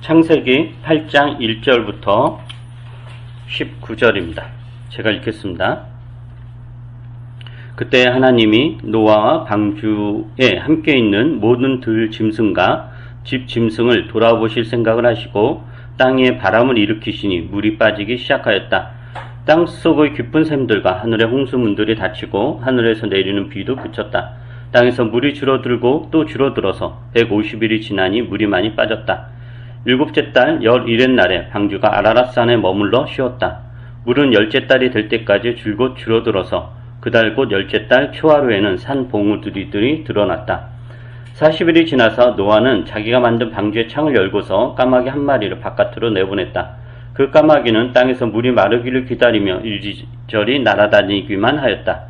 창세기 8장 1절부터 19절입니다. 제가 읽겠습니다. 그때 하나님이 노아와 방주에 함께 있는 모든 들 짐승과 집 짐승을 돌아보실 생각을 하시고 땅에 바람을 일으키시니 물이 빠지기 시작하였다. 땅 속의 깊은 샘들과 하늘의 홍수문들이 닫히고 하늘에서 내리는 비도 그쳤다. 땅에서 물이 줄어들고 또 줄어들어서 150일이 지나니 물이 많이 빠졌다. 일곱째 달 11의 날에 방주가 아라랏산에 머물러 쉬었다. 물은 열째 달이 될 때까지 줄곧 줄어들어서 그달 곧 열째 달 초하루에는 산 봉우리들이 드러났다. 40일이 지나서 노아는 자기가 만든 방주의 창을 열고서 까마귀 한 마리를 바깥으로 내보냈다. 그 까마귀는 땅에서 물이 마르기를 기다리며 이리저리 날아다니기만 하였다.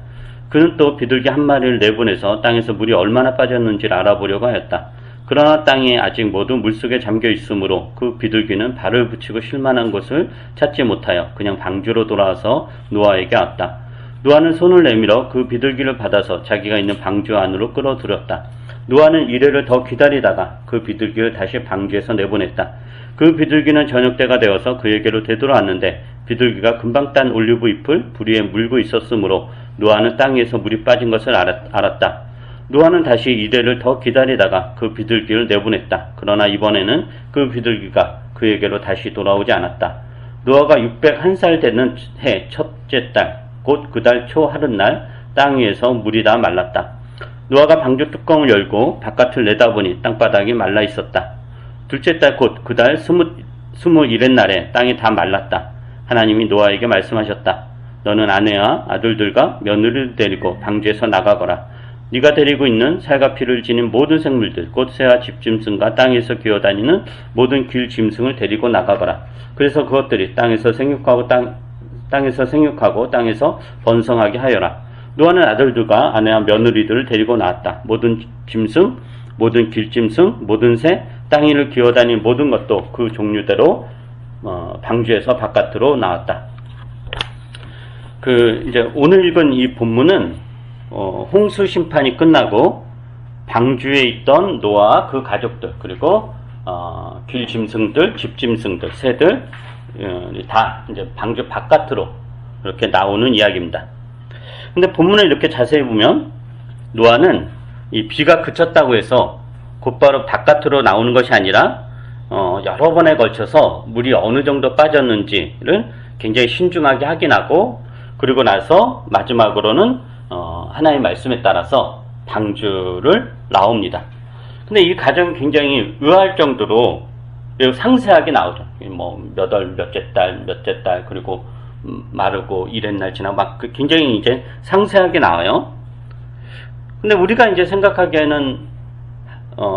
그는 또 비둘기 한 마리를 내보내서 땅에서 물이 얼마나 빠졌는지를 알아보려고 하였다. 그러나 땅이 아직 모두 물속에 잠겨 있으므로 그 비둘기는 발을 붙이고 쉴 만한 곳을 찾지 못하여 그냥 방주로 돌아와서 노아에게 왔다. 노아는 손을 내밀어 그 비둘기를 받아서 자기가 있는 방주 안으로 끌어들였다. 노아는 이래를 더 기다리다가 그 비둘기를 다시 방주에서 내보냈다. 그 비둘기는 저녁때가 되어서 그에게로 되돌아왔는데 비둘기가 금방 딴 올리브 잎을 부리에 물고 있었으므로 노아는 땅 위에서 물이 빠진 것을 알았다. 노아는 다시 이래를 더 기다리다가 그 비둘기를 내보냈다. 그러나 이번에는 그 비둘기가 그에게로 다시 돌아오지 않았다. 노아가 601살 되는 해 첫째 달, 곧 그 달 초 하룻날 땅 위에서 물이 다 말랐다. 노아가 방주 뚜껑을 열고 바깥을 내다보니 땅바닥이 말라 있었다. 둘째 달 곧 그 달 21의 날에 땅이 다 말랐다. 하나님이 노아에게 말씀하셨다. 너는 아내와 아들들과 며느리를 데리고 방주에서 나가거라. 네가 데리고 있는 살과 피를 지닌 모든 생물들, 곧 새와 집짐승과 땅에서 기어다니는 모든 길 짐승을 데리고 나가거라. 그래서 그것들이 땅에서 생육하고 땅에서 번성하게 하여라. 노아는 아들들과 아내와 며느리들을 데리고 나왔다. 모든 짐승, 모든 길짐승, 모든 새, 땅 위를 기어다니는 모든 것도 그 종류대로 방주에서 바깥으로 나왔다. 이제 오늘 읽은 이 본문은 홍수 심판이 끝나고 방주에 있던 노아와 그 가족들, 그리고 길 짐승들, 집 짐승들, 새들 다 이제 방주 바깥으로 이렇게 나오는 이야기입니다. 근데 본문을 이렇게 자세히 보면 노아는 이 비가 그쳤다고 해서 곧바로 바깥으로 나오는 것이 아니라 여러 번에 걸쳐서 물이 어느 정도 빠졌는지를 굉장히 신중하게 확인하고, 그리고 나서 마지막으로는 하나님의 말씀에 따라서 방주를 나옵니다. 근데 이 과정이 굉장히 의아할 정도로 매우 상세하게 나오죠. 몇 월, 몇째 달, 그리고 마르고 이랬날 지나고 막 굉장히 이제 상세하게 나와요. 근데 우리가 이제 생각하기에는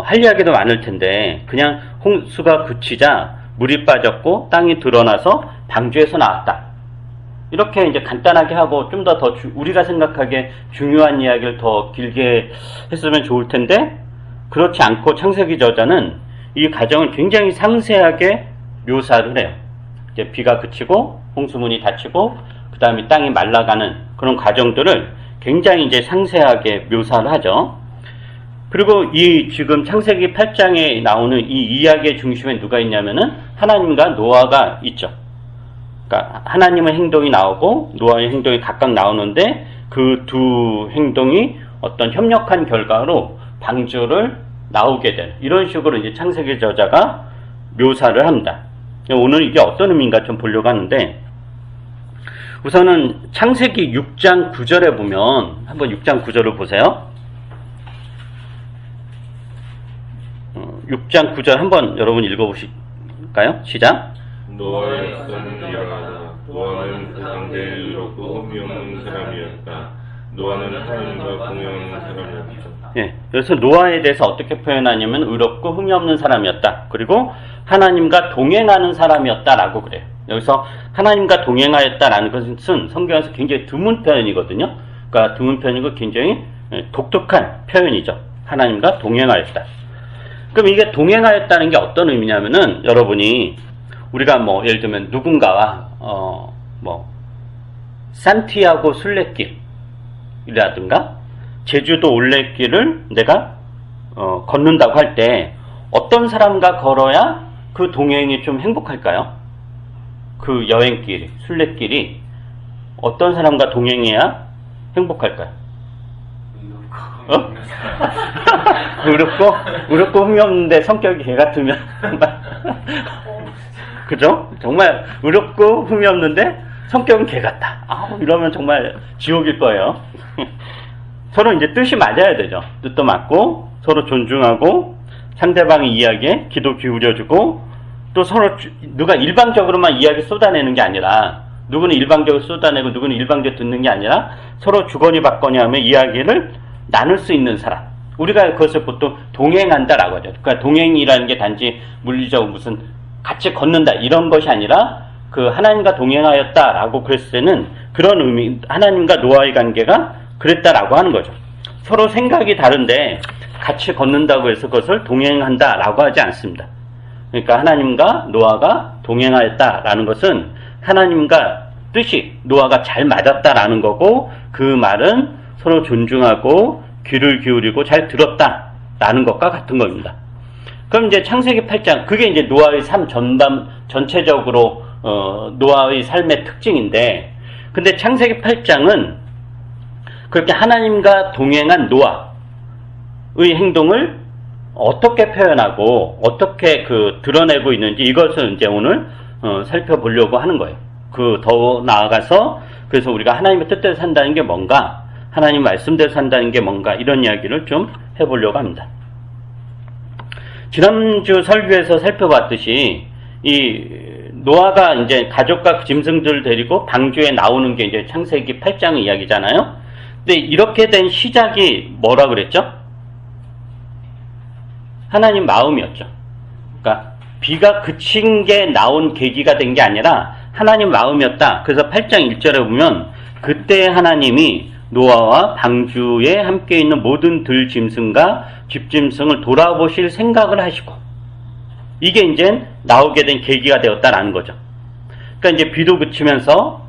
할 이야기도 많을 텐데 그냥 홍수가 그치자 물이 빠졌고 땅이 드러나서 방주에서 나왔다, 이렇게 이제 간단하게 하고 좀 더 우리가 생각하기에 중요한 이야기를 더 길게 했으면 좋을 텐데, 그렇지 않고 창세기 저자는 이 과정을 굉장히 상세하게 묘사를 해요. 이제 비가 그치고 홍수문이 닫히고 그 다음에 땅이 말라가는 그런 과정들을 굉장히 이제 상세하게 묘사를 하죠. 그리고 이 지금 창세기 8장에 나오는 이 이야기의 중심에 누가 있냐면은 하나님과 노아가 있죠. 그러니까 하나님의 행동이 나오고 노아의 행동이 각각 나오는데 그 두 행동이 어떤 협력한 결과로 방주를 나오게 된, 이런 식으로 이제 창세기 저자가 묘사를 합니다. 오늘 이게 어떤 의미인가 좀 보려고 하는데, 우선은 창세기 6장 9절에 보면, 한번 6장 9절을 보세요. 6장 9절 한번 여러분 읽어보실까요? 시작. 노아의 역사는 일어나다. 노아는 그 당대에 의롭고 흠이 없는 사람이었다. 노아는 하나님과 공유하는 사람이었다. 예, 그래서 노아에 대해서 어떻게 표현하냐면 의롭고 흠이 없는 사람이었다. 그리고 하나님과 동행하는 사람이었다라고 그래요. 여기서 하나님과 동행하였다라는 것은 성경에서 굉장히 드문 표현이거든요. 그러니까 드문 표현이고 굉장히 독특한 표현이죠. 하나님과 동행하였다. 그럼 이게 동행하였다는 게 어떤 의미냐면은, 여러분이 우리가 예를 들면 누군가와 산티아고 순례길이라든가 제주도 올레길을 내가 걷는다고 할 때 어떤 사람과 걸어야 그 동행이 좀 행복할까요? 그 여행길, 순례길이 어떤 사람과 동행해야 행복할까요? 어? 의롭고 흠이 없는데 성격이 개 같으면 그죠? 정말 의롭고 흠이 없는데 성격은 개 같다. 이러면 정말 지옥일 거예요. 서로 이제 뜻이 맞아야 되죠. 뜻도 맞고 서로 존중하고 상대방의 이야기에 귀도 기울여주고 또 서로 누가 일방적으로만 이야기 쏟아내는 게 아니라 누구는 일방적으로 쏟아내고 누구는 일방적으로 듣는 게 아니라 서로 주거니 받거니 하며 이야기를 나눌 수 있는 사람. 우리가 그것을 보통 동행한다라고 하죠. 그러니까 동행이라는 게 단지 물리적 무슨 같이 걷는다 이런 것이 아니라 그 하나님과 동행하였다라고 그랬을 때는 그런 의미, 하나님과 노아의 관계가 그랬다라고 하는 거죠. 서로 생각이 다른데 같이 걷는다고 해서 그것을 동행한다라고 하지 않습니다. 그러니까 하나님과 노아가 동행하였다라는 것은 하나님과 뜻이 노아가 잘 맞았다라는 거고 그 말은 서로 존중하고 귀를 기울이고 잘 들었다라는 것과 같은 겁니다. 그럼 이제 창세기 8장, 그게 이제 노아의 삶 전체적으로 노아의 삶의 특징인데, 근데 창세기 8장은 그렇게 하나님과 동행한 노아의 행동을 어떻게 표현하고 어떻게 드러내고 있는지 이것을 이제 오늘 살펴보려고 하는 거예요. 더 나아가서 그래서 우리가 하나님의 뜻대로 산다는 게 뭔가, 하나님 말씀대로 산다는 게 뭔가 이런 이야기를 좀 해보려고 합니다. 지난주 설교에서 살펴봤듯이 이 노아가 이제 가족과 짐승들을 데리고 방주에 나오는 게 이제 창세기 8장의 이야기잖아요. 근데 이렇게 된 시작이 뭐라 그랬죠? 하나님 마음이었죠. 그러니까 비가 그친 게 나온 계기가 된 게 아니라 하나님 마음이었다. 그래서 8장 1절에 보면 그때 하나님이 노아와 방주에 함께 있는 모든 들짐승과 집짐승을 돌아보실 생각을 하시고, 이게 이제 나오게 된 계기가 되었다라는 거죠. 그러니까 이제 비도 그치면서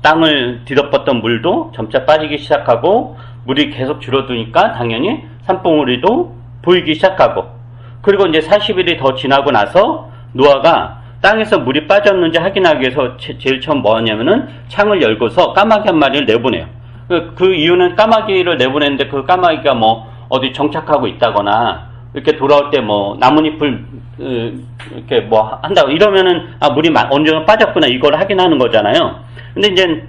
땅을 뒤덮었던 물도 점차 빠지기 시작하고 물이 계속 줄어드니까 당연히 산봉우리도 보이기 시작하고, 그리고 이제 40일이 더 지나고 나서 노아가 땅에서 물이 빠졌는지 확인하기 위해서 제일 처음 뭐 하냐면은 창을 열고서 까마귀 한 마리를 내보내요. 그 이유는 까마귀를 내보내는데 그 까마귀가 뭐 어디 정착하고 있다거나 이렇게 돌아올 때 뭐 나뭇잎을 이렇게 뭐 한다고 이러면은 물이 어느 정도 빠졌구나 이걸 확인하는 거잖아요. 근데 이제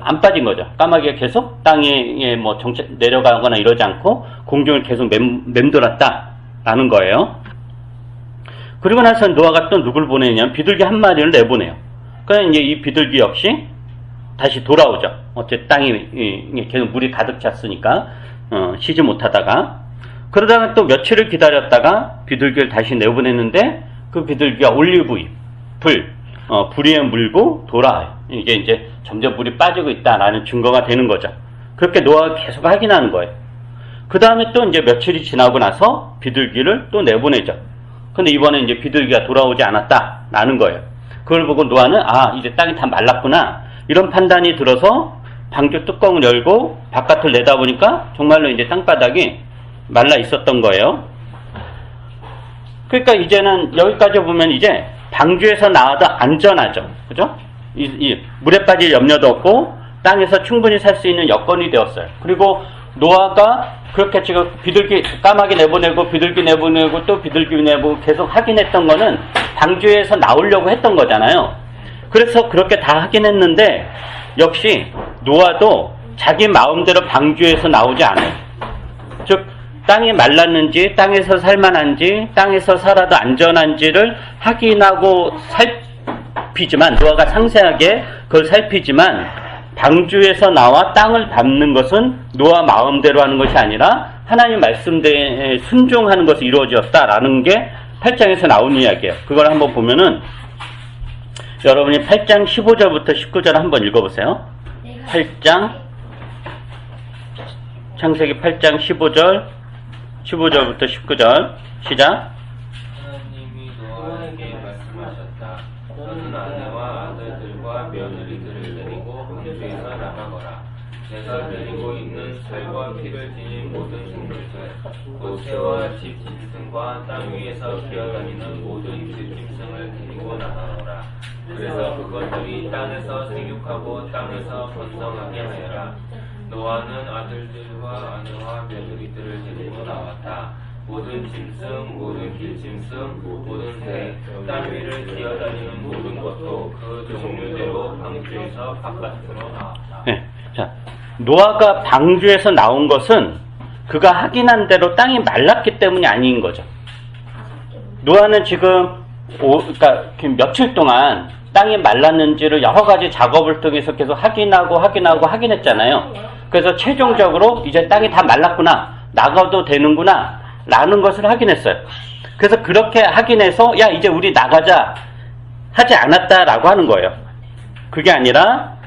안 빠진 거죠. 까마귀가 계속 땅에 뭐 내려가거나 이러지 않고 공중을 계속 맴돌았다라는 거예요. 그리고 나서 노아가 또 누굴 보내냐면 비둘기 한 마리를 내보내요. 그러니까 이제 이 비둘기 역시 다시 돌아오죠. 어쨌든 땅이 계속 물이 가득 찼으니까 쉬지 못하다가, 그러다가 또 며칠을 기다렸다가 비둘기를 다시 내보냈는데 그 비둘기가 올리브유 불 위에 물고 돌아와요. 이게 이제 점점 물이 빠지고 있다라는 증거가 되는 거죠. 그렇게 노아가 계속 확인하는 거예요. 그 다음에 또 이제 며칠이 지나고 나서 비둘기를 또 내보내죠. 근데 이번에 이제 비둘기가 돌아오지 않았다라는 거예요. 그걸 보고 노아는 이제 땅이 다 말랐구나 이런 판단이 들어서 방주 뚜껑을 열고 바깥을 내다보니까 정말로 이제 땅바닥이 말라 있었던 거예요. 그러니까 이제는 여기까지 보면 이제 방주에서 나와도 안전하죠. 그죠? 이 물에 빠질 염려도 없고 땅에서 충분히 살 수 있는 여건이 되었어요. 그리고 노아가 그렇게 지금 비둘기 까마귀 내보내고 비둘기 내보내고 또 비둘기 내보내고 계속 확인했던 거는 방주에서 나오려고 했던 거잖아요. 그래서 그렇게 다 확인했는데 역시 노아도 자기 마음대로 방주에서 나오지 않아요. 즉 땅이 말랐는지 땅에서 살만한지 땅에서 살아도 안전한지를 확인하고 살피지만, 노아가 상세하게 그걸 살피지만 방주에서 나와 땅을 밟는 것은 노아 마음대로 하는 것이 아니라 하나님 말씀대에 순종하는 것이 이루어졌다라는 게 8장에서 나온 이야기예요. 그걸 한번 보면은 여러분이 8장 15절부터 19절 한번 읽어보세요. 8장 창세기 8장 15절부터 19절 시작. 하나님이 노아에게 말씀하셨다. 너는 아내와 아들들과 며느리들을 데리고 방주에서 나가거라. 내가 데리고 있는 살과 피를 지닌 모든 생물들, 곧 새와 집 짐승과 땅 위에서 기어다니는 모든 집 그래서 그것들이 땅에서 생육하고 땅에서 번성하게 하여라. 노아는 아들들과 아내와 며느리들을 데리고 나왔다. 모든 짐승, 모든 길짐승, 모든 새, 땅 위를 기어다니는 모든 것도 그 종류대로 방주에서 바깥으로 나왔다. 네. 자, 노아가 방주에서 나온 것은 그가 확인한 대로 땅이 말랐기 때문이 아닌 거죠. 노아는 지금 그러니까 며칠 동안 땅이 말랐는지를 여러 가지 작업을 통해서 계속 확인했잖아요. 그래서 최종적으로 이제 땅이 다 말랐구나, 나가도 되는구나 라는 것을 확인했어요. 그래서 그렇게 확인해서 야 이제 우리 나가자 하지 않았다라고 하는 거예요. 그게 아니라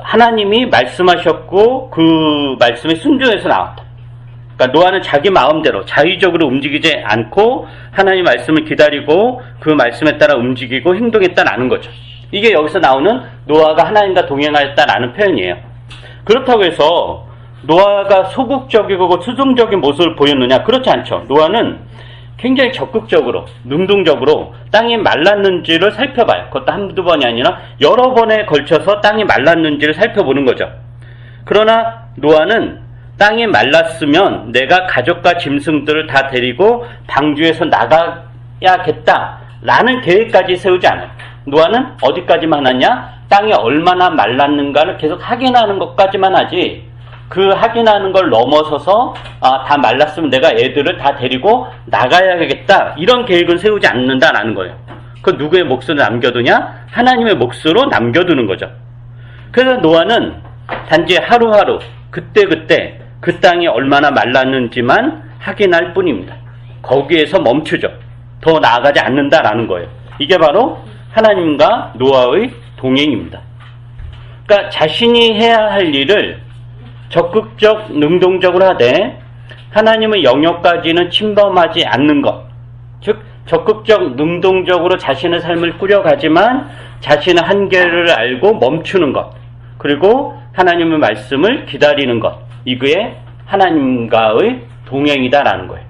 하나님이 말씀하셨고 그 말씀에 순종해서 나왔다. 그러니까 노아는 자기 마음대로 자의적으로 움직이지 않고 하나님 말씀을 기다리고 그 말씀에 따라 움직이고 행동했다라는 거죠. 이게 여기서 나오는 노아가 하나님과 동행하였다라는 표현이에요. 그렇다고 해서 노아가 소극적이고 수동적인 모습을 보였느냐? 그렇지 않죠. 노아는 굉장히 적극적으로, 능동적으로 땅이 말랐는지를 살펴봐요. 그것도 한두 번이 아니라 여러 번에 걸쳐서 땅이 말랐는지를 살펴보는 거죠. 그러나 노아는 땅이 말랐으면 내가 가족과 짐승들을 다 데리고 방주에서 나가야겠다라는 계획까지 세우지 않아요. 노아는 어디까지만 하냐? 땅이 얼마나 말랐는가를 계속 확인하는 것까지만 하지, 그 확인하는 걸 넘어서서 다 말랐으면 내가 애들을 다 데리고 나가야겠다 이런 계획은 세우지 않는다라는 거예요. 그 누구의 몫으로 남겨두냐? 하나님의 몫으로 남겨두는 거죠. 그래서 노아는 단지 하루하루 그때그때 그 땅이 얼마나 말랐는지만 확인할 뿐입니다. 거기에서 멈추죠. 더 나아가지 않는다라는 거예요. 이게 바로 하나님과 노아의 동행입니다. 그러니까 자신이 해야 할 일을 적극적, 능동적으로 하되 하나님의 영역까지는 침범하지 않는 것, 즉 적극적, 능동적으로 자신의 삶을 꾸려가지만 자신의 한계를 알고 멈추는 것, 그리고 하나님의 말씀을 기다리는 것, 이게 하나님과의 동행이다라는 거예요.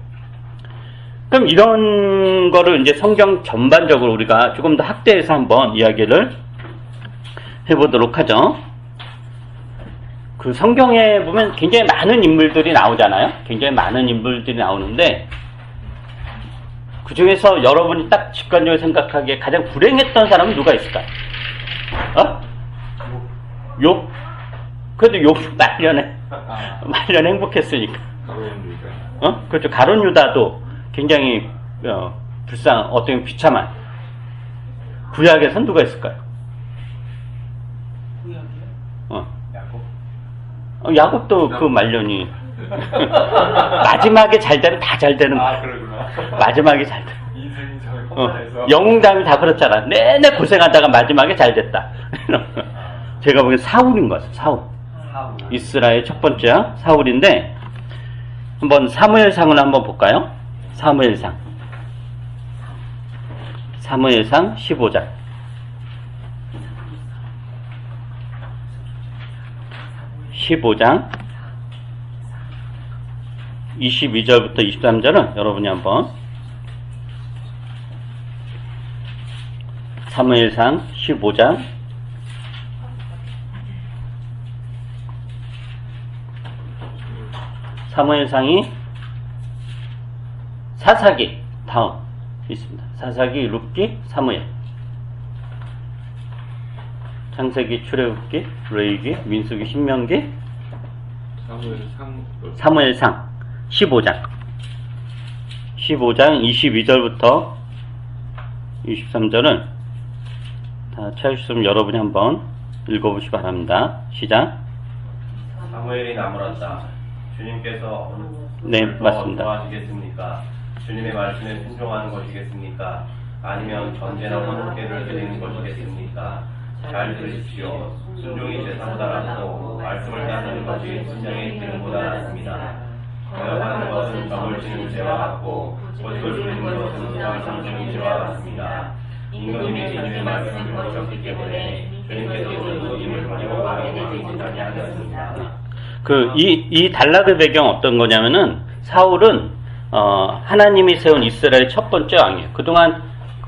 그럼 이런 거를 이제 성경 전반적으로 우리가 조금 더 확대해서 한번 이야기를 해보도록 하죠. 그 성경에 보면 굉장히 많은 인물들이 나오잖아요. 굉장히 많은 인물들이 나오는데 그 중에서 여러분이 딱 직관적으로 생각하기에 가장 불행했던 사람은 누가 있을까요? 욥? 그래도 욥 말년에 행복했으니까. 그렇죠. 가룟 유다도 굉장히 어떻게 비참한. 구약에선 누가 있을까요? 야곱도 그 말년이 마지막에 잘 되면 다 잘 되는 거야. 그러구나. 마지막에 잘 돼. 인생이 저기 험난해서. 영웅담이 다 그렇잖아. 내내 고생하다가 마지막에 잘 됐다. 제가 보기엔 사울인 것 같아요. 사울. 이스라엘 첫 번째 사울인데 한번 사무엘상을 한번 볼까요? 사무엘상 15장 22절부터 23절은 여러분이 한번 사무엘상 15장 사무엘상이 사사기 다음 있습니다. 사사기, 룻기, 사무엘, 창세기, 출애굽기, 레위기, 민수기, 신명기, 사무엘상 15장 22절부터 23절은 다 찾으셨으면 여러분이 한번 읽어보시기 바랍니다. 시작. 사무엘이 나무랐다. 주님께서 네, 맞습니다. 도와주겠습니까? 주님의 말씀에 순종하는 것이겠습니까? 아니면 전제나 헌금을 드리는 것이겠습니까? 잘 들으십시오. 순종이 제사보다 낫고 말씀을 따르는 것이 순종의 기름보다 낫습니다. 거역하는 것은 점을 치는 죄와 같고 거짓을 부리는 것은 수상을 상주는 죄와 같습니다. 임금님이 주님의 말씀을 들으셨기 때문에 주님께서도 임을 가지고 왕에게 진단이 하셨습니다. 이 단락의 배경 어떤 거냐면은 사울은 하나님이 세운 이스라엘 첫 번째 왕이에요. 그동안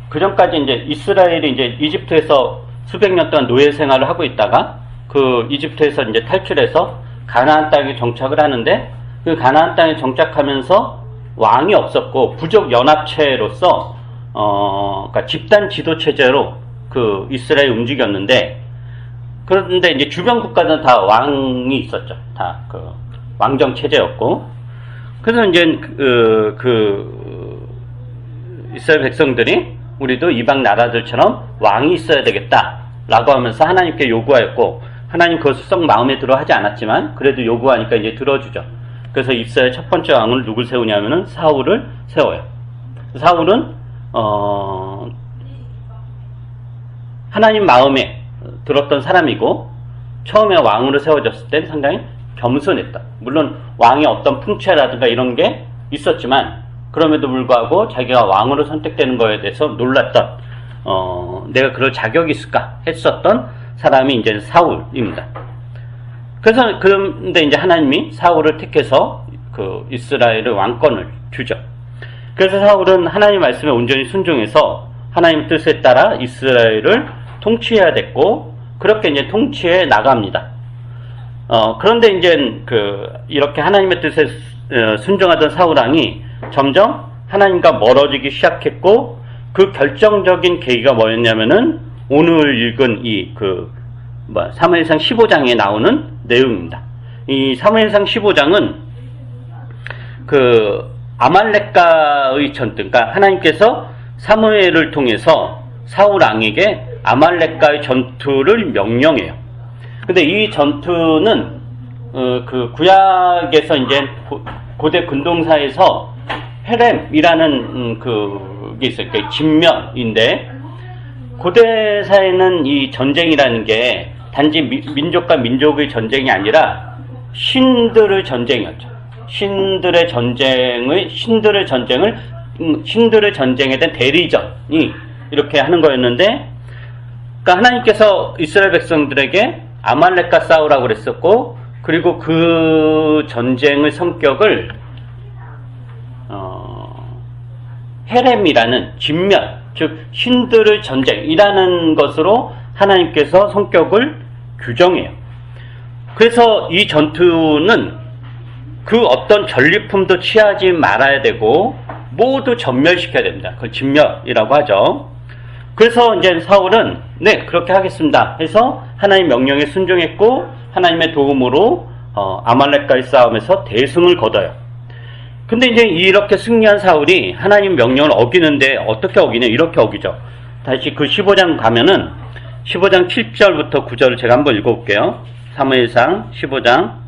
그 전까지 이제 이스라엘이 이제 이집트에서 수백 년 동안 노예 생활을 하고 있다가 그 이집트에서 이제 탈출해서 가나안 땅에 정착을 하는데, 그 가나안 땅에 정착하면서 왕이 없었고 부족 연합체로서 그러니까 집단 지도 체제로 그 이스라엘이 움직였는데, 그런데 이제 주변 국가는 다 왕이 있었죠. 다 그 왕정 체제였고, 그래서 이제 이스라엘 백성들이 우리도 이방 나라들처럼 왕이 있어야 되겠다라고 하면서 하나님께 요구하였고, 하나님 그것을 썩 마음에 들어 하지 않았지만 그래도 요구하니까 이제 들어주죠. 그래서 이스라엘 첫 번째 왕을 누굴 세우냐면은 사울을 세워요. 사울은 하나님 마음에 들었던 사람이고, 처음에 왕으로 세워졌을 때 상당히 겸손했다. 물론 왕의 어떤 풍채라든가 이런 게 있었지만 그럼에도 불구하고 자기가 왕으로 선택되는 거에 대해서 놀랐던, 내가 그럴 자격이 있을까 했었던 사람이 이제 사울입니다. 그래서 그런데 이제 하나님이 사울을 택해서 그 이스라엘의 왕권을 주죠. 그래서 사울은 하나님 말씀에 온전히 순종해서 하나님 뜻에 따라 이스라엘을 통치해야 됐고, 그렇게 이제 통치해 나갑니다. 그런데 이제 이렇게 하나님의 뜻에 순종하던 사울왕이 점점 하나님과 멀어지기 시작했고, 그 결정적인 계기가 뭐였냐면은 오늘 읽은 사무엘상 15장에 나오는 내용입니다. 이 사무엘상 15장은 아말렉과의 전투, 그러니까 하나님께서 사무엘을 통해서 사울 왕에게 아말렉과의 전투를 명령해요. 근데 이 전투는 구약에서 이제 고대 근동사에서 헤렘이라는 그게 있어요. 그러니까 진면인데, 고대사에는 이 전쟁이라는 게 단지 민족과 민족의 전쟁이 아니라 신들의 전쟁이었죠. 신들의 전쟁에 대한 대리전이 이렇게 하는 거였는데, 그러니까 하나님께서 이스라엘 백성들에게 아말렉과 싸우라고 그랬었고, 그리고 그 전쟁의 성격을 헤렘이라는 진면, 즉 신들의 전쟁이라는 것으로 하나님께서 성격을 규정해요. 그래서 이 전투는 그 어떤 전리품도 취하지 말아야 되고 모두 전멸시켜야 됩니다. 그걸 진멸이라고 하죠. 그래서 이제 사울은 네, 그렇게 하겠습니다 해서 하나님 명령에 순종했고, 하나님의 도움으로 아말렉과의 싸움에서 대승을 거둬요. 근데 이제 이렇게 승리한 사울이 하나님 명령을 어기는데 어떻게 어기냐? 이렇게 어기죠. 다시 그 15장 가면은 15장 7절부터 9절을 제가 한번 읽어볼게요. 사무엘상 15장.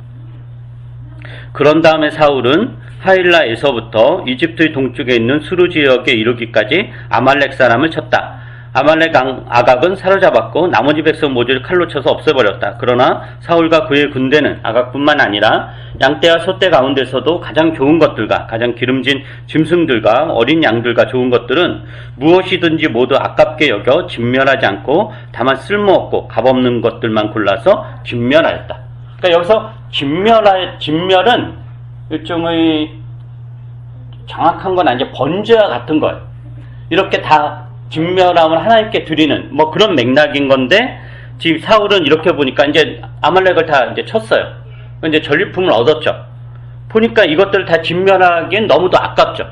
그런 다음에 사울은 하일라에서부터 이집트의 동쪽에 있는 수르 지역에 이르기까지 아말렉 사람을 쳤다. 아말렉 아각은 사로잡았고 나머지 백성 모두를 칼로 쳐서 없애버렸다. 그러나 사울과 그의 군대는 아각뿐만 아니라 양떼와 소떼 가운데서도 가장 좋은 것들과 가장 기름진 짐승들과 어린 양들과 좋은 것들은 무엇이든지 모두 아깝게 여겨 진멸하지 않고 다만 쓸모없고 값없는 것들만 골라서 진멸하였다. 그러니까 여기서 진멸은 일종의 정확한 건 아니죠. 번제와 같은 거예요. 이렇게 다 진멸함을 하나님께 드리는 뭐 그런 맥락인 건데, 지금 사울은 이렇게 보니까 이제 아말렉을 다 이제 쳤어요. 이제 전리품을 얻었죠. 보니까 이것들을 다 진멸하기엔 너무도 아깝죠.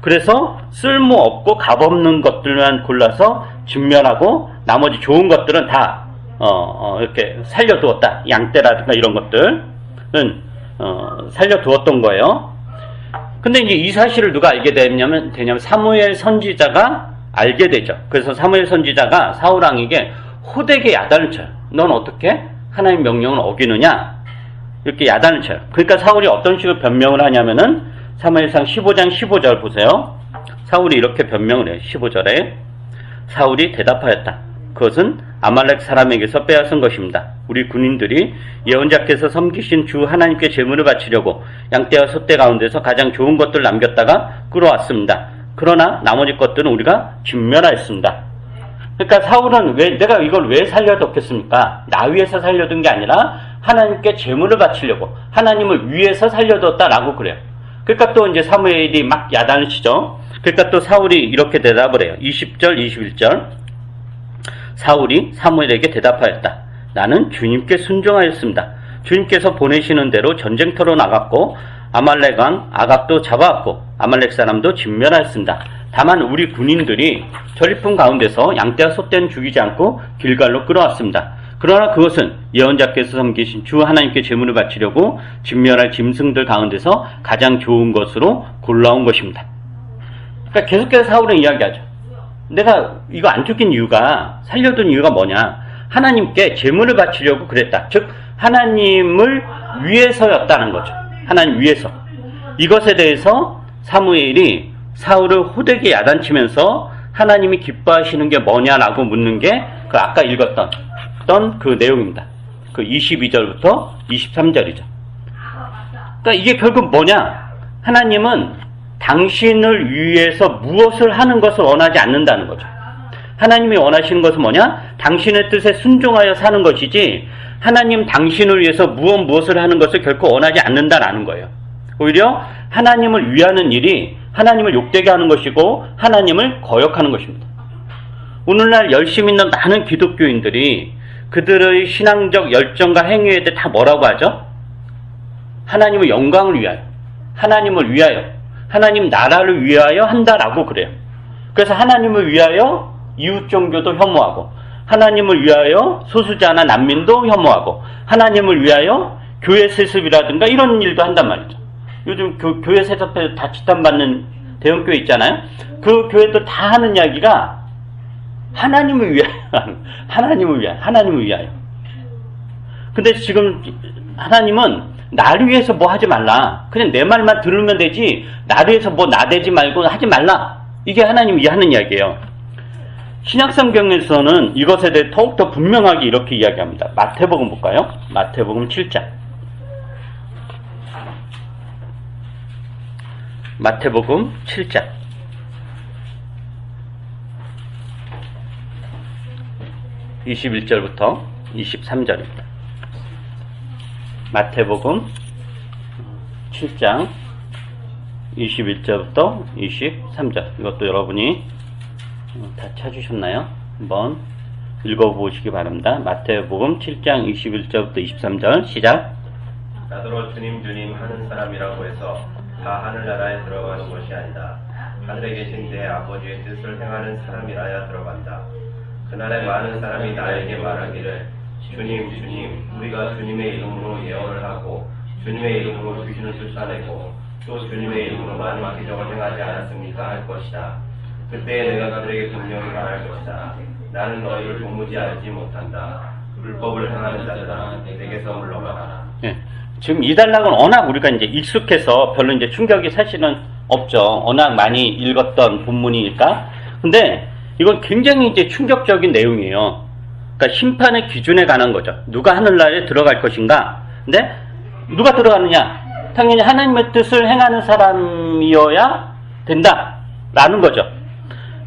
그래서 쓸모없고 값없는 것들만 골라서 진멸하고 나머지 좋은 것들은 다 이렇게 살려두었다. 양떼라든가 이런 것들은 살려두었던 거예요. 근데 이제 이 사실을 누가 알게 되냐면 사무엘 선지자가 알게 되죠. 그래서 사무엘 선지자가 사울 왕에게 호되게 야단을 쳐요. 넌 어떻게 하나님 명령을 어기느냐? 이렇게 야단을 쳐요. 그러니까 사울이 어떤 식으로 변명을 하냐면은 사무엘상 15장 15절 보세요. 사울이 이렇게 변명을 해요. 15절에 사울이 대답하였다. 그것은 아말렉 사람에게서 빼앗은 것입니다. 우리 군인들이 예언자께서 섬기신 주 하나님께 제물을 바치려고 양떼와 소떼 가운데서 가장 좋은 것들을 남겼다가 끌어왔습니다. 그러나 나머지 것들은 우리가 진멸하였습니다. 그러니까 사울은 내가 이걸 왜 살려뒀겠습니까? 나 위해서 살려둔 게 아니라 하나님께 제물을 바치려고 하나님을 위해서 살려뒀다라고 그래요. 그러니까 또 이제 사무엘이 막 야단을 치죠. 그러니까 또 사울이 이렇게 대답을 해요. 20절, 21절. 사울이 사무엘에게 대답하였다. 나는 주님께 순종하였습니다. 주님께서 보내시는 대로 전쟁터로 나갔고 아말렉 왕 아갑도 잡아왔고 아말렉 사람도 진멸하였습니다. 다만 우리 군인들이 전리품 가운데서 양떼와 소떼는 죽이지 않고 길갈로 끌어왔습니다. 그러나 그것은 예언자께서 섬기신 주 하나님께 제물을 바치려고 진멸할 짐승들 가운데서 가장 좋은 것으로 골라온 것입니다. 그러니까 계속해서 사울은 이야기하죠. 내가 이거 안 죽인 이유가, 살려둔 이유가 뭐냐? 하나님께 제물을 바치려고 그랬다. 즉 하나님을 위해서였다는 거죠. 하나님 위해서. 이것에 대해서 사무엘이 사울을 호되게 야단치면서 하나님이 기뻐하시는 게 뭐냐라고 묻는 게 그 아까 읽었던 그 내용입니다. 그 22절부터 23절이죠. 그러니까 이게 결국 뭐냐? 하나님은 당신을 위해서 무엇을 하는 것을 원하지 않는다는 거죠. 하나님이 원하시는 것은 뭐냐? 당신의 뜻에 순종하여 사는 것이지 하나님 당신을 위해서 무엇을 하는 것을 결코 원하지 않는다라는 거예요. 오히려 하나님을 위하는 일이 하나님을 욕되게 하는 것이고 하나님을 거역하는 것입니다. 오늘날 열심히 있는 많은 기독교인들이 그들의 신앙적 열정과 행위에 대해 다 뭐라고 하죠? 하나님의 영광을 위하여, 하나님을 위하여, 하나님 나라를 위하여 한다라고 그래요. 그래서 하나님을 위하여 이웃 종교도 혐오하고 하나님을 위하여 소수자나 난민도 혐오하고 하나님을 위하여 교회 세습이라든가 이런 일도 한단 말이죠. 요즘 교회 세습해서 다 지탄받는 대형교회 있잖아요. 그 교회도 다 하는 이야기가 하나님을 위하여, 하나님을 위하여. 근데 지금 하나님은 나를 위해서 뭐 하지 말라. 그냥 내 말만 들으면 되지 나를 위해서 뭐 나대지 말고 하지 말라. 이게 하나님이 하는 이야기예요. 신약성경에서는 이것에 대해 더욱더 분명하게 이렇게 이야기합니다. 마태복음 볼까요? 마태복음 7장. 마태복음 7장. 21절부터 23절입니다. 마태복음 7장 21절부터 23절. 이것도 여러분이 다 찾으셨나요? 한번 읽어보시기 바랍니다. 마태복음 7장 21절부터 23절 시작. 나더러 주님 주님 하는 사람이라고 해서 다 하늘나라에 들어가는 것이 아니다. 하늘에 계신 내 아버지의 뜻을 행하는 사람이라야 들어간다. 그날에 많은 사람이 나에게 말하기를 주님 주님 우리가 주님의 이름으로 예언을 하고 주님의 이름으로 귀신을 쫓아내고 또 주님의 이름으로 많은 기적을 행하지 않았습니까? 할 것이다. 그때 내가 그들에게 분명히 말할 것이다. 나는 너희를 도무지 알지 못한다. 불법을 행하는 자들아 내게서 물러가라. 예. 지금 이 단락은 워낙 우리가 이제 익숙해서 별로 이제 충격이 사실은 없죠. 워낙 많이 읽었던 본문이니까. 근데 이건 굉장히 이제 충격적인 내용이에요. 그러니까 심판의 기준에 관한 거죠. 누가 하늘나라에 들어갈 것인가? 근데 누가 들어가느냐? 당연히 하나님의 뜻을 행하는 사람이어야 된다라는 거죠.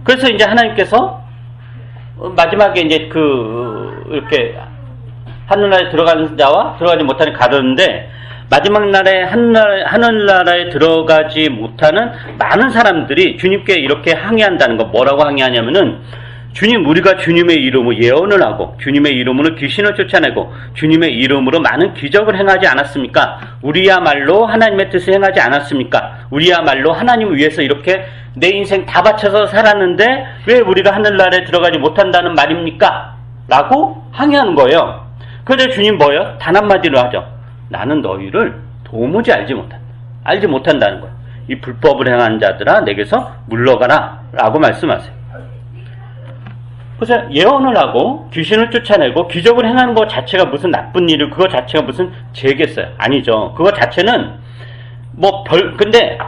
그래서 이제 하나님께서 마지막에 이제 이렇게 하늘나라에 들어가는 자와 들어가지 못하는 가르는데 마지막 날에 하늘나라에 들어가지 못하는 많은 사람들이 주님께 이렇게 항의한다는 거. 뭐라고 항의하냐면은 주님 우리가 주님의 이름으로 예언을 하고 주님의 이름으로 귀신을 쫓아내고 주님의 이름으로 많은 기적을 행하지 않았습니까? 우리야말로 하나님의 뜻을 행하지 않았습니까? 우리야말로 하나님을 위해서 이렇게 내 인생 다 바쳐서 살았는데 왜 우리가 하늘나라에 들어가지 못한다는 말입니까? 라고 항의하는 거예요. 그런데 주님 뭐예요? 단 한마디로 하죠. 나는 너희를 도무지 알지 못한다는 거예요. 이 불법을 행하는 자들아 내게서 물러가라 라고 말씀하세요. 그래서 예언을 하고 귀신을 쫓아내고 기적을 행하는 것 자체가 무슨 나쁜 일이고 그거 자체가 무슨 죄겠어요? 아니죠. 그거 자체는 근데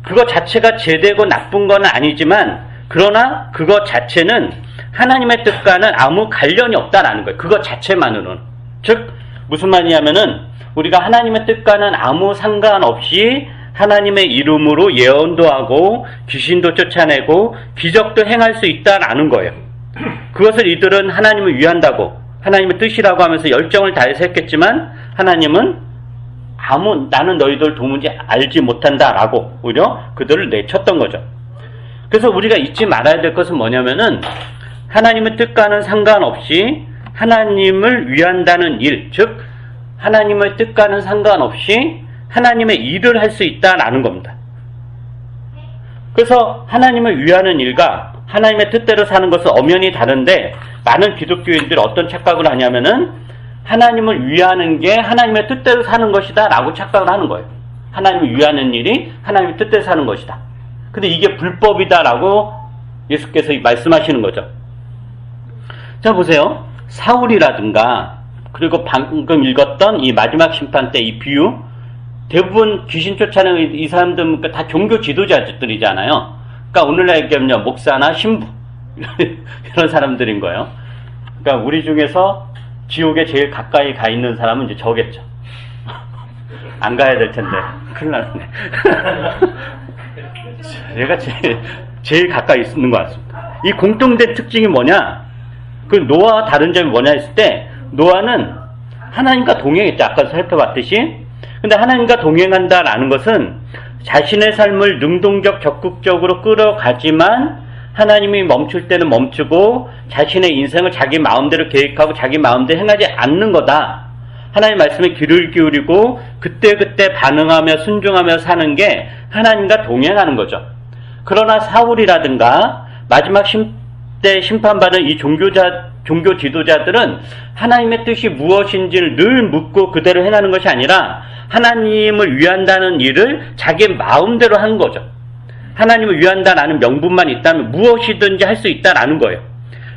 그거 자체가 죄되고 나쁜 건 아니지만 그러나 그거 자체는 하나님의 뜻과는 아무 관련이 없다라는 거예요. 그거 자체만으로는. 즉 무슨 말이냐면은 우리가 하나님의 뜻과는 아무 상관없이 하나님의 이름으로 예언도 하고 귀신도 쫓아내고 기적도 행할 수 있다라는 거예요. 그것을 이들은 하나님을 위한다고 하나님의 뜻이라고 하면서 열정을 다해서 했겠지만 하나님은 나는 너희들 도무지 알지 못한다라고 오히려 그들을 내쳤던 거죠. 그래서 우리가 잊지 말아야 될 것은 뭐냐면은 하나님의 뜻과는 상관없이 하나님을 위한다는 일, 즉 하나님의 뜻과는 상관없이 하나님의 일을 할 수 있다라는 겁니다. 그래서 하나님을 위하는 일과 하나님의 뜻대로 사는 것은 엄연히 다른데 많은 기독교인들이 어떤 착각을 하냐면은 하나님을 위하는 게 하나님의 뜻대로 사는 것이다 라고 착각을 하는 거예요. 하나님을 위하는 일이 하나님의 뜻대로 사는 것이다. 근데 이게 불법이다 라고 예수께서 말씀하시는 거죠. 자, 보세요. 사울이라든가 그리고 방금 읽었던 이 마지막 심판 때 이 비유, 대부분 귀신 쫓아내는 이 사람들은 다 종교 지도자들이잖아요. 그러니까 오늘날 얘기하면 목사나 신부 이런 사람들인 거예요. 그러니까 우리 중에서 지옥에 제일 가까이 가 있는 사람은 이제 저겠죠. 안 가야 될 텐데 큰일 났네. 얘가 제일 가까이 있는 것 같습니다. 이 공통된 특징이 뭐냐? 그 노아와 다른 점이 뭐냐 했을 때 노아는 하나님과 동행했죠. 아까 살펴봤듯이. 근데 하나님과 동행한다라는 것은 자신의 삶을 능동적 적극적으로 끌어가지만 하나님이 멈출 때는 멈추고 자신의 인생을 자기 마음대로 계획하고 자기 마음대로 행하지 않는 거다. 하나님 말씀에 귀를 기울이고 그때그때 반응하며 순종하며 사는 게 하나님과 동행하는 거죠. 그러나 사울이라든가 마지막 때 심판받은 이 종교 지도자들은 하나님의 뜻이 무엇인지를 늘 묻고 그대로 행하는 것이 아니라 하나님을 위한다는 일을 자기 마음대로 하는 거죠. 하나님을 위한다라는 명분만 있다면 무엇이든지 할 수 있다라는 거예요.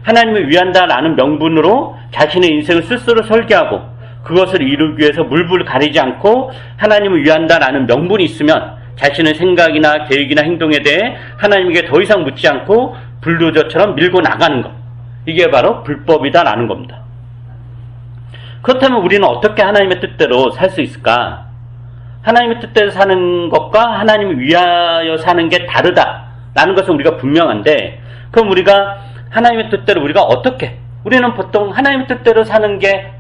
하나님을 위한다라는 명분으로 자신의 인생을 스스로 설계하고 그것을 이루기 위해서 물불 가리지 않고 하나님을 위한다라는 명분이 있으면 자신의 생각이나 계획이나 행동에 대해 하나님에게 더 이상 묻지 않고 불도저처럼 밀고 나가는 것. 이게 바로 불법이다라는 겁니다. 그렇다면 우리는 어떻게 하나님의 뜻대로 살 수 있을까? 하나님의 뜻대로 사는 것과 하나님을 위하여 사는 게 다르다라는 것은 우리가 분명한데, 그럼 우리가 하나님의 뜻대로 우리가 어떻게? 우리는 보통 하나님의 뜻대로 사는 게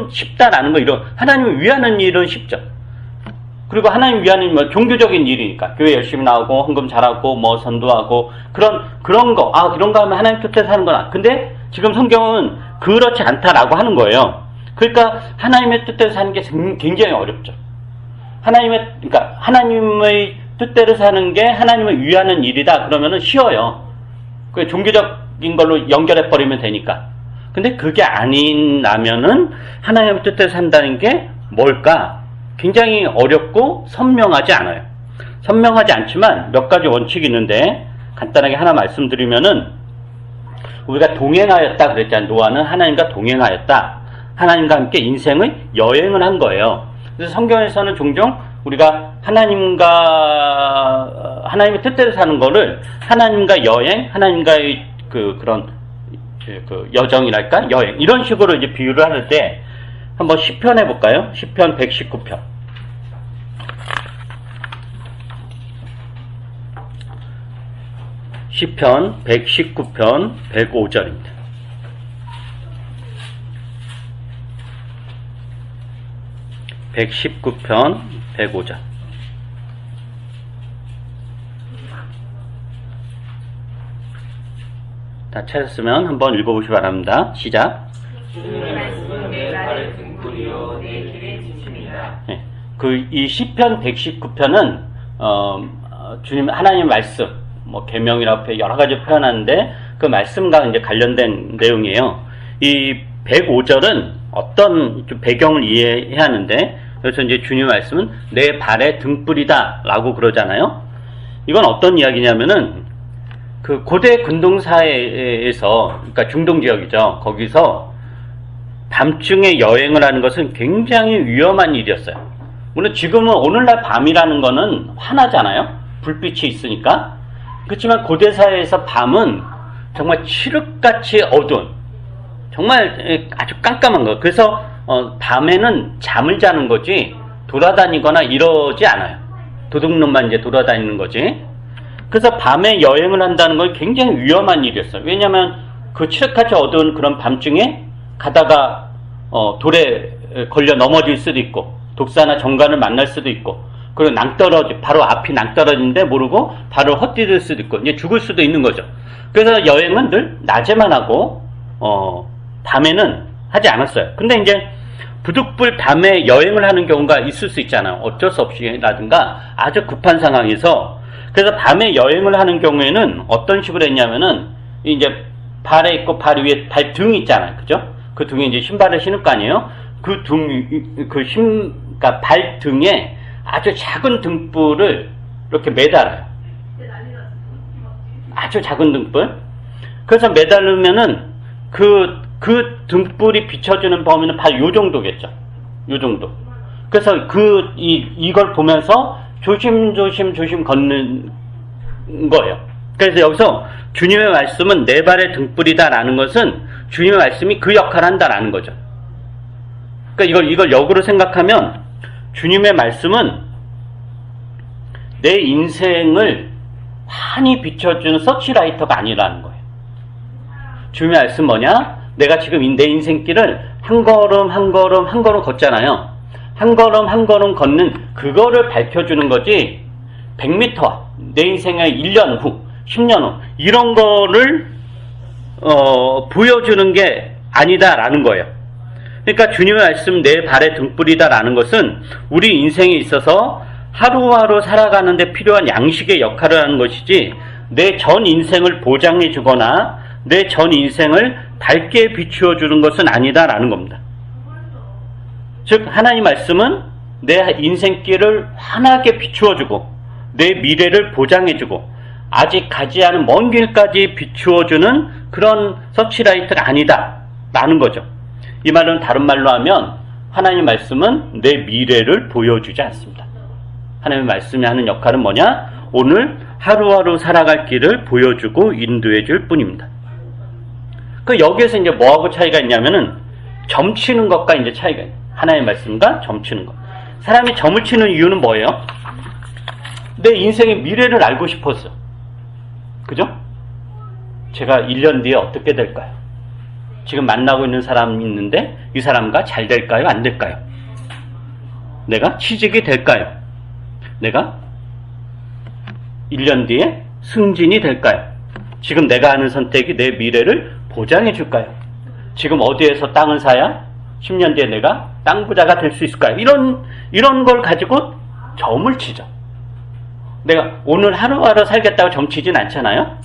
쉽다라는 거, 이런 하나님을 위하는 일은 쉽죠. 그리고 하나님 위하는 뭐 종교적인 일이니까 교회 열심히 나오고 헌금 잘하고 뭐 선도하고 그런 거 하면 하나님 뜻대로 사는 거나. 근데 지금 성경은 그렇지 않다라고 하는 거예요. 그러니까 하나님의 뜻대로 사는 게 굉장히 어렵죠. 그러니까 하나님의 뜻대로 사는 게 하나님을 위하는 일이다 그러면은 쉬워요. 그 종교적인 걸로 연결해 버리면 되니까. 근데 그게 아니라면은 하나님의 뜻대로 산다는 게 뭘까? 굉장히 어렵고 선명하지 않아요. 선명하지 않지만 몇 가지 원칙이 있는데 간단하게 하나 말씀드리면은, 우리가 동행하였다 그랬잖아요. 노아는 하나님과 동행하였다. 하나님과 함께 인생의 여행을 한 거예요. 그래서 성경에서는 종종 우리가 하나님의 뜻대로 사는 거를 하나님과 여행, 하나님과의 그런 여정이랄까? 여행. 이런 식으로 이제 비유를 하는데, 한번 시편 해볼까요? 시편 119편. 시편 119편 105절입니다. (119편) 105절. 다 찾았으면 한번 읽어보시기 바랍니다. 시작. 주님의 말씀은 내 발의 등불이요 내 길의 지침이다. 네. 이 시편 119편은 주님 하나님 말씀, 뭐 계명이라고 여러 가지 표현하는데 그 말씀과 이제 관련된 내용이에요. 이 105절은 어떤 좀 배경을 이해해야 하는데, 그래서 이제 주님 말씀은 내 발의 등불이다라고 그러잖아요. 이건 어떤 이야기냐면은 그 고대 근동사회에서, 그러니까 중동 지역이죠. 거기서 밤중에 여행을 하는 것은 굉장히 위험한 일이었어요. 물론 지금은 오늘날 밤이라는 거는 환하잖아요. 불빛이 있으니까. 그렇지만 고대 사회에서 밤은 정말 칠흑같이 어두운, 정말 아주 깜깜한 거. 그래서 밤에는 잠을 자는 거지 돌아다니거나 이러지 않아요. 도둑놈만 이제 돌아다니는 거지. 그래서 밤에 여행을 한다는 건 굉장히 위험한 일이었어요. 왜냐하면 그 칠흑같이 어두운 그런 밤중에 가다가 돌에 걸려 넘어질 수도 있고, 독사나 정관을 만날 수도 있고, 그리고 낭떠러지, 바로 앞이 낭떠러지인데 모르고 바로 헛디딜 수도 있고, 이제 죽을 수도 있는 거죠. 그래서 여행은 늘 낮에만 하고, 밤에는 하지 않았어요. 근데 이제 부득불 밤에 여행을 하는 경우가 있을 수 있잖아요. 어쩔 수 없이라든가 아주 급한 상황에서. 그래서 밤에 여행을 하는 경우에는 어떤 식으로 했냐면은, 이제 발에 있고 발 위에 발 등 있잖아요. 그죠? 그 등에 이제 신발을 신을 거 아니에요? 그러니까 발 등에 아주 작은 등불을 이렇게 매달아요. 아주 작은 등불. 그래서 매달으면은 그 등불이 비춰주는 범위는 바로 요 정도겠죠. 요 정도. 그래서 이걸 보면서 조심조심 걷는 거예요. 그래서 여기서 주님의 말씀은 내 발의 등불이다라는 것은 주님의 말씀이 그 역할을 한다라는 거죠. 그러니까 이걸 역으로 생각하면 주님의 말씀은 내 인생을 환히 비춰주는 서치라이터가 아니라는 거예요. 주님의 말씀 뭐냐? 내가 지금 내 인생길을 한 걸음 걷잖아요. 한 걸음 걷는 그거를 밝혀주는 거지 100m, 내 인생의 1년 후, 10년 후 이런 거를 보여주는 게 아니다라는 거예요. 그러니까 주님의 말씀 내 발의 등불이다라는 것은 우리 인생에 있어서 하루하루 살아가는 데 필요한 양식의 역할을 하는 것이지 내 전 인생을 보장해 주거나 내 전 인생을 밝게 비추어 주는 것은 아니다라는 겁니다. 즉 하나님 말씀은 내 인생길을 환하게 비추어 주고 내 미래를 보장해 주고 아직 가지 않은 먼 길까지 비추어 주는 그런 서치라이트가 아니다라는 거죠. 이 말은 다른 말로 하면 하나님 말씀은 내 미래를 보여주지 않습니다. 하나님의 말씀이 하는 역할은 뭐냐? 오늘 하루하루 살아갈 길을 보여주고 인도해 줄 뿐입니다. 여기에서 이제 뭐하고 차이가 있냐면은 점치는 것과 이제 차이가 있어요. 하나님의 말씀과 점치는 것. 사람이 점을 치는 이유는 뭐예요? 내 인생의 미래를 알고 싶었어. 그죠? 제가 1년 뒤에 어떻게 될까요? 지금 만나고 있는 사람이 있는데 이 사람과 잘 될까요? 안 될까요? 내가 취직이 될까요? 내가 1년 뒤에 승진이 될까요? 지금 내가 하는 선택이 내 미래를 보장해 줄까요? 지금 어디에서 땅을 사야 10년 뒤에 내가 땅 부자가 될 수 있을까요? 이런 걸 가지고 점을 치죠. 내가 오늘 하루하루 살겠다고 점 치진 않잖아요?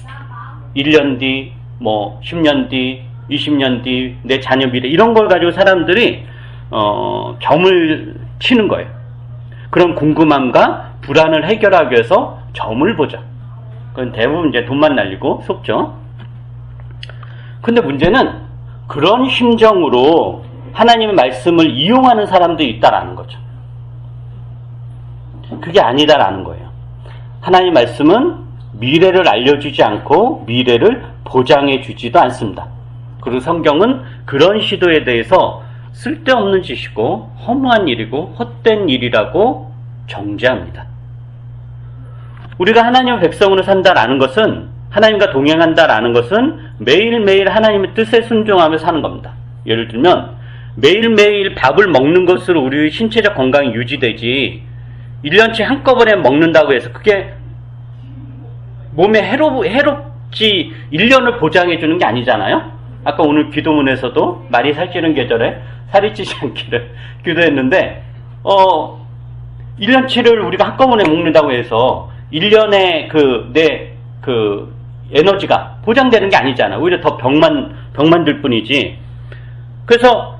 1년 뒤, 10년 뒤, 20년 뒤, 내 자녀 미래, 이런 걸 가지고 사람들이, 점을 치는 거예요. 그런 궁금함과 불안을 해결하기 위해서 점을 보죠. 그건 대부분 이제 돈만 날리고 속죠. 근데 문제는 그런 심정으로 하나님의 말씀을 이용하는 사람도 있다라는 거죠. 그게 아니다라는 거예요. 하나님의 말씀은 미래를 알려주지 않고 미래를 보장해 주지도 않습니다. 그리고 성경은 그런 시도에 대해서 쓸데없는 짓이고 허무한 일이고 헛된 일이라고 정죄합니다. 우리가 하나님의 백성으로 산다라는 것은, 하나님과 동행한다라는 것은 매일매일 하나님의 뜻에 순종하며 사는 겁니다. 예를 들면 매일매일 밥을 먹는 것으로 우리의 신체적 건강이 유지되지 1년치 한꺼번에 먹는다고 해서 그게 몸에 해롭지 1년을 보장해 주는 게 아니잖아요. 아까 오늘 기도문에서도 말이 살찌는 계절에 살이 찌지 않기를 기도했는데 1년치를 우리가 한꺼번에 먹는다고 해서 1년에 내 에너지가 보장되는 게 아니잖아. 오히려 더 병만 들 뿐이지. 그래서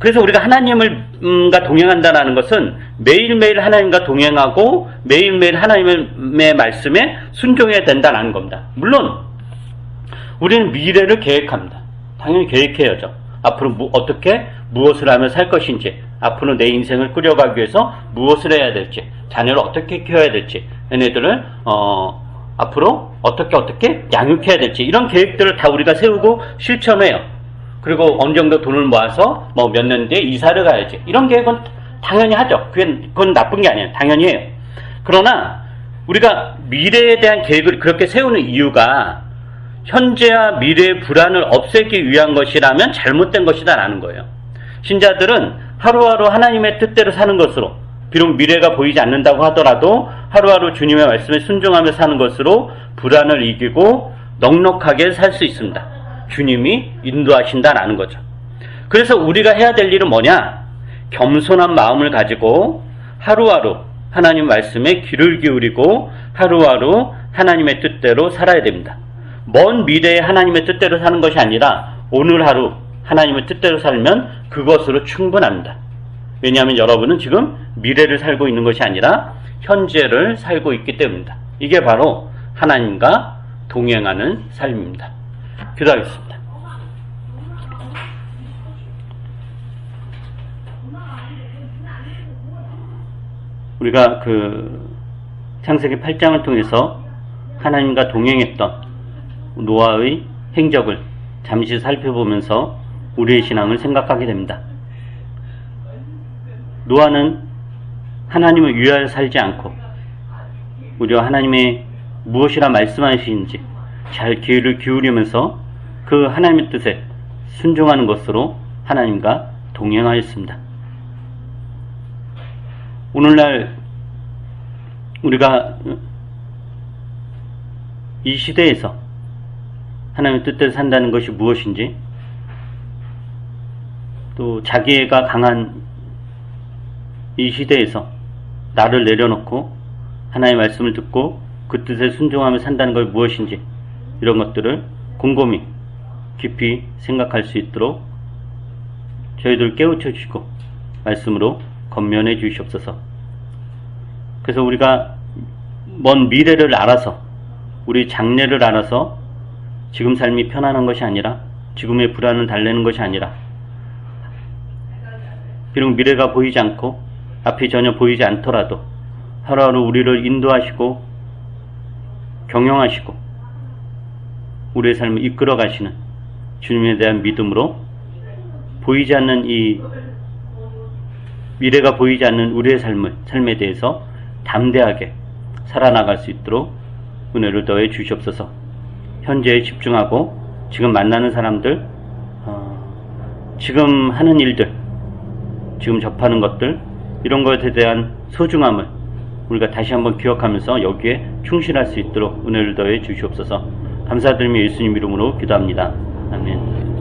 우리가 하나님과 동행한다는 것은 매일매일 하나님과 동행하고 매일매일 하나님의 말씀에 순종해야 된다는 겁니다. 물론 우리는 미래를 계획합니다. 당연히 계획해야죠. 앞으로 어떻게 무엇을 하면 살 것인지, 앞으로 내 인생을 꾸려가기 위해서 무엇을 해야 될지, 자녀를 어떻게 키워야 될지, 얘네들을 앞으로 어떻게 양육해야 될지, 이런 계획들을 다 우리가 세우고 실천해요. 그리고 어느 정도 돈을 모아서 몇 년 뒤에 이사를 가야지, 이런 계획은 당연히 하죠. 그건 나쁜 게 아니에요. 당연히 해요. 그러나 우리가 미래에 대한 계획을 그렇게 세우는 이유가 현재와 미래의 불안을 없애기 위한 것이라면 잘못된 것이다 라는 거예요. 신자들은 하루하루 하나님의 뜻대로 사는 것으로 비록 미래가 보이지 않는다고 하더라도 하루하루 주님의 말씀에 순종하며 사는 것으로 불안을 이기고 넉넉하게 살 수 있습니다. 주님이 인도하신다라는 거죠. 그래서 우리가 해야 될 일은 뭐냐? 겸손한 마음을 가지고 하루하루 하나님 말씀에 귀를 기울이고 하루하루 하나님의 뜻대로 살아야 됩니다. 먼 미래에 하나님의 뜻대로 사는 것이 아니라 오늘 하루 하나님의 뜻대로 살면 그것으로 충분합니다. 왜냐하면 여러분은 지금 미래를 살고 있는 것이 아니라 현재를 살고 있기 때문입니다. 이게 바로 하나님과 동행하는 삶입니다. 기도하겠습니다. 우리가 창세기 8장을 통해서 하나님과 동행했던 노아의 행적을 잠시 살펴보면서 우리의 신앙을 생각하게 됩니다. 노아는 하나님을 위하여 살지 않고 오히려 하나님의 무엇이라 말씀하시는지 잘 귀를 기울이면서 그 하나님의 뜻에 순종하는 것으로 하나님과 동행하였습니다. 오늘날 우리가 이 시대에서 하나님의 뜻대로 산다는 것이 무엇인지, 또 자기애가 강한 이 시대에서 나를 내려놓고 하나님의 말씀을 듣고 그 뜻에 순종하며 산다는 것이 무엇인지, 이런 것들을 곰곰이 깊이 생각할 수 있도록 저희들 깨우쳐 주시고 말씀으로 건면해 주시옵소서. 그래서 우리가 먼 미래를 알아서, 우리 장래를 알아서 지금 삶이 편안한 것이 아니라, 지금의 불안을 달래는 것이 아니라, 비록 미래가 보이지 않고 앞이 전혀 보이지 않더라도 하루하루 우리를 인도하시고 경영하시고 우리의 삶을 이끌어 가시는 주님에 대한 믿음으로 보이지 않는 이 미래가 보이지 않는 우리의 삶에 대해서 담대하게 살아나갈 수 있도록 은혜를 더해 주시옵소서. 현재에 집중하고 지금 만나는 사람들, 지금 하는 일들, 지금 접하는 것들, 이런 것에 대한 소중함을 우리가 다시 한번 기억하면서 여기에 충실할 수 있도록 은혜를 더해 주시옵소서. 감사드리며 예수님 이름으로 기도합니다. 아멘.